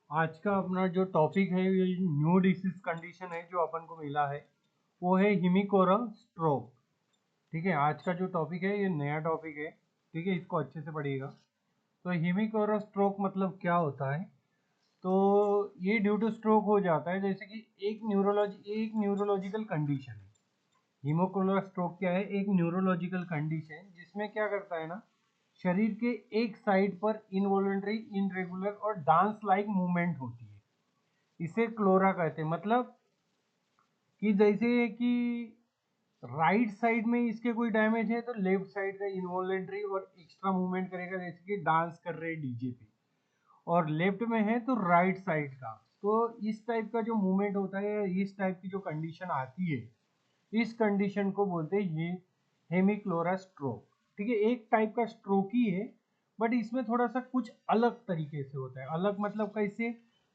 आज का अपना जो टॉपिक है ये न्यू डिसीज कंडीशन है जो अपन को मिला है वो है हिमिकोरा स्ट्रोक। ठीक है, आज का जो टॉपिक है ये नया टॉपिक है। ठीक है, इसको अच्छे से पढ़िएगा। तो हिमिकोरा स्ट्रोक मतलब क्या होता है? तो ये ड्यू टू स्ट्रोक हो जाता है, जैसे कि एक न्यूरोलॉजिकल कंडीशन है। हिमोकोलर स्ट्रोक क्या है? एक न्यूरोलॉजिकल कंडीशन जिसमें क्या करता है ना, शरीर के एक साइड पर इनवॉलेंट्री, इनरेगुलर और डांस लाइक मूवमेंट होती है। इसे क्लोरा कहते हैं। मतलब कि जैसे कि राइट साइड में इसके कोई डैमेज है तो लेफ्ट साइड का इनवॉलेंट्री और एक्स्ट्रा मूवमेंट करेगा, जैसे कि डांस कर रहे डीजे पे। और लेफ्ट में है तो राइट साइड का। तो इस टाइप का जो मूवमेंट होता है, इस टाइप की जो कंडीशन आती है, इस कंडीशन को बोलते हैं ये हेमिक्लोरा स्ट्रोक। ठीक है, एक टाइप का स्ट्रोक ही है, बट इसमें थोड़ा सा कुछ अलग तरीके से होता है। अलग मतलब कैसे?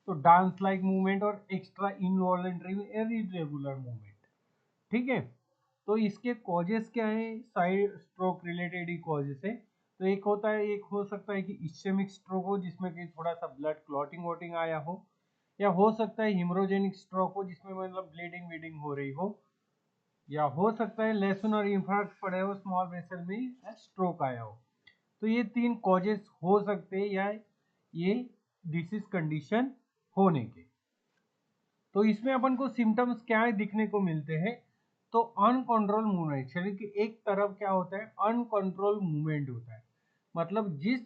तो डांस लाइक मूवमेंट और एक्स्ट्रा इनवॉलेंट्री इरेगुलर मूवमेंट। ठीक है, तो इसके कॉजेस क्या है? साइड स्ट्रोक रिलेटेड ही कॉजेस है। तो एक होता है, एक हो सकता है कि इस्चेमिक स्ट्रोक हो जिसमें कि थोड़ा सा ब्लड क्लॉटिंग वोटिंग आया हो, या हो सकता है हिमोरोजेनिक स्ट्रोक हो जिसमें मतलब ब्लीडिंग वीडिंग हो रही हो, या हो सकता है लेसन और इंफ्राक्ट पड़े हो, स्मॉल वेसल में स्ट्रोक आया हो। तो ये तीन कॉजेस हो सकते हैं या ये डिसीज कंडीशन होने के। तो इसमें अपन को सिम्टम्स क्या है दिखने को मिलते हैं? तो अनकंट्रोल मूवमेंट, शरीर की एक तरफ क्या होता है? अनकंट्रोल मूवमेंट होता है। मतलब जिस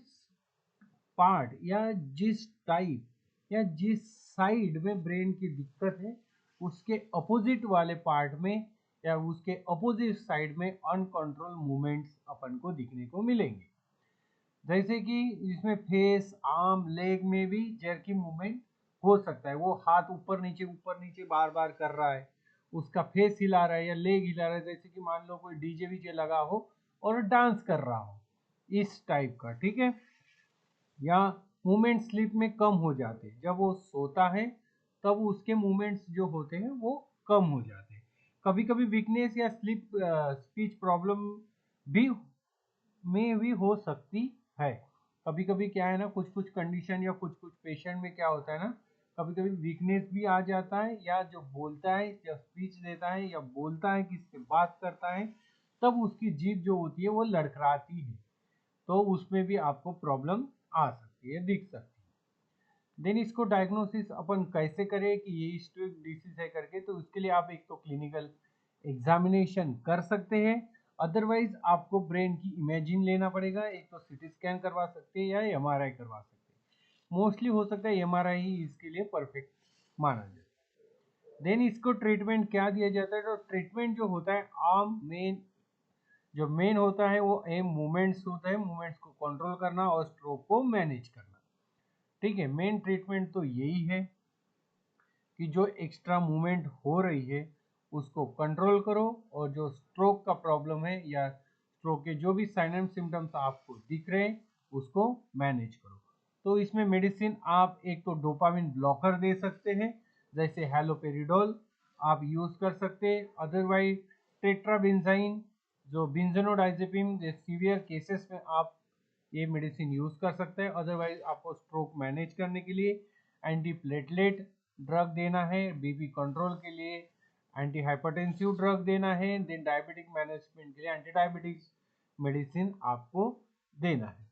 पार्ट या जिस टाइप या जिस साइड में ब्रेन की दिक्कत है, उसके अपोजिट वाले पार्ट में या उसके अपोजिट साइड में अनकंट्रोल मूवमेंट्स अपन को दिखने को मिलेंगे। जैसे कि इसमें फेस, आर्म, लेग में भी जर्की मूवमेंट हो सकता है। वो हाथ ऊपर नीचे बार बार कर रहा है, उसका फेस हिला रहा है या लेग हिला रहा है, जैसे कि मान लो कोई डीजे वीजे लगा हो और डांस कर रहा हो, इस टाइप का। ठीक है, या मूवमेंट स्लीप में कम हो जाते हैं। जब वो सोता है तब उसके मूवमेंट्स जो होते हैं वो कम हो जाते हैं। कभी कभी वीकनेस या स्पीच प्रॉब्लम भी में भी हो सकती है। कभी कभी क्या है ना, कुछ कुछ कंडीशन या कुछ कुछ पेशेंट में क्या होता है ना, कभी कभी वीकनेस भी आ जाता है, या जो बोलता है या स्पीच देता है या बोलता है, किससे बात करता है, तब उसकी जीभ जो होती है वो लड़खड़ाती है। तो उसमें भी आपको प्रॉब्लम आ सकती है, दिख सकती है। देन इसको डायग्नोसिस अपन कैसे करें कि ये हिस्ट्रिक डिसीज है करके? तो उसके लिए आप एक तो क्लिनिकल एग्जामिनेशन कर सकते हैं, अदरवाइज आपको ब्रेन की इमेजिन लेना पड़ेगा। एक तो सीटी स्कैन करवा सकते हैं या एमआरआई करवा सकते हैं। मोस्टली हो सकता है एमआरआई ही इसके लिए परफेक्ट माना जाए। देन इसको ट्रीटमेंट क्या दिया जाता है? तो ट्रीटमेंट जो होता है, आम मेन जो मेन होता है वो एम मूवमेंट्स होता है, मूवमेंट्स को कंट्रोल करना और स्ट्रोक को मैनेज करना। ठीक है, मेन ट्रीटमेंट तो यही है कि जो एक्स्ट्रा मूवमेंट हो रही है उसको कंट्रोल करो, और जो स्ट्रोक का प्रॉब्लम है या स्ट्रोक के जो भी साइन एंड सिम्टम्स आपको दिख रहे हैं उसको मैनेज करो। तो इसमें मेडिसिन आप एक तो डोपामिन ब्लॉकर दे सकते हैं, जैसे हैलोपेरिडोल आप यूज कर सकते हैं। अदरवाइज टेट्राबेंजाइन, जो बेंजोडाइजेपिन, सीवियर केसेस में आप ये मेडिसिन यूज कर सकते हैं। अदरवाइज आपको स्ट्रोक मैनेज करने के लिए एंटी प्लेटलेट ड्रग देना है, बीपी कंट्रोल के लिए एंटी हाइपरटेंसिव ड्रग देना है, देन डायबिटिक मैनेजमेंट के लिए एंटी डायबिटिक्स मेडिसिन आपको देना है।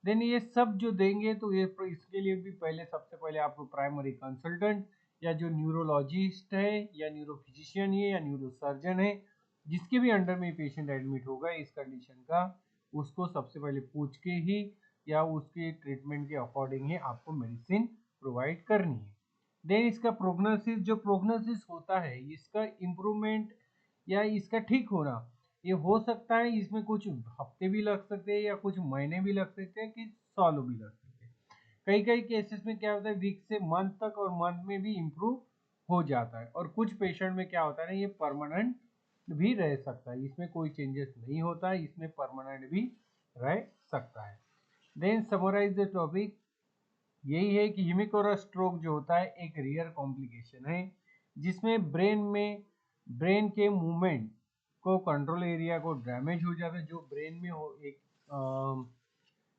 देन ये सब जो देंगे तो ये इसके लिए भी पहले सबसे पहले आपको प्राइमरी कंसल्टेंट या जो न्यूरोलॉजिस्ट है या न्यूरोफिजिशियन है या न्यूरोसर्जन है, जिसके भी अंडर में पेशेंट एडमिट होगा इस कंडीशन का, उसको सबसे पहले पूछ के ही या उसके ट्रीटमेंट के अकॉर्डिंग ही आपको मेडिसिन प्रोवाइड करनी है। देन इसका प्रोग्नोसिस, जो प्रोग्नोसिस होता है इसका इम्प्रूवमेंट या इसका ठीक होना, ये हो सकता है इसमें कुछ हफ्ते भी लग सकते हैं या कुछ महीने भी लग सकते हैं कि सालों भी लग सकते हैं। कई कई केसेस में क्या होता है, वीक से मंथ तक और मंथ में भी इम्प्रूव हो जाता है। और कुछ पेशेंट में क्या होता है ना, ये परमानेंट भी रह सकता है, इसमें कोई चेंजेस नहीं होता है, इसमें परमानेंट भी रह सकता है। देन समराइज द टॉपिक, यही है कि हिमिकोरा स्ट्रोक जो होता है एक रेयर कॉम्प्लिकेशन है जिसमें ब्रेन के मूवमेंट को, कंट्रोल एरिया को डैमेज हो जाता है, जो ब्रेन में हो एक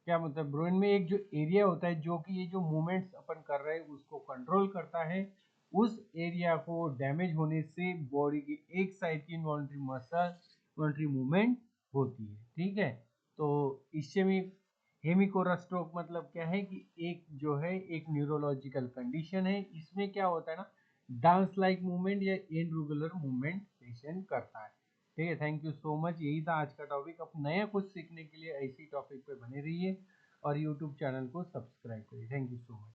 क्या मतलब ब्रेन में एक जो एरिया होता है जो कि ये जो मूवमेंट्स अपन कर रहे हैं उसको कंट्रोल करता है, उस एरिया को डैमेज होने से बॉडी की एक साइड की इनवॉल्ट्री मसल इनवॉल्ट्री मूवमेंट होती है। ठीक है, तो इससे में हेमिकोरा स्ट्रोक मतलब क्या है कि एक जो है एक न्यूरोलॉजिकल कंडीशन है, इसमें क्या होता है ना, डांस लाइक मूवमेंट या इनरेगुलर मूवमेंट पेशेंट करता है। ठीक है, थैंक यू सो मच, यही था आज का टॉपिक। अब नया कुछ सीखने के लिए ऐसी टॉपिक पे बने रहिए और यूट्यूब चैनल को सब्सक्राइब करिए। Thank you so much.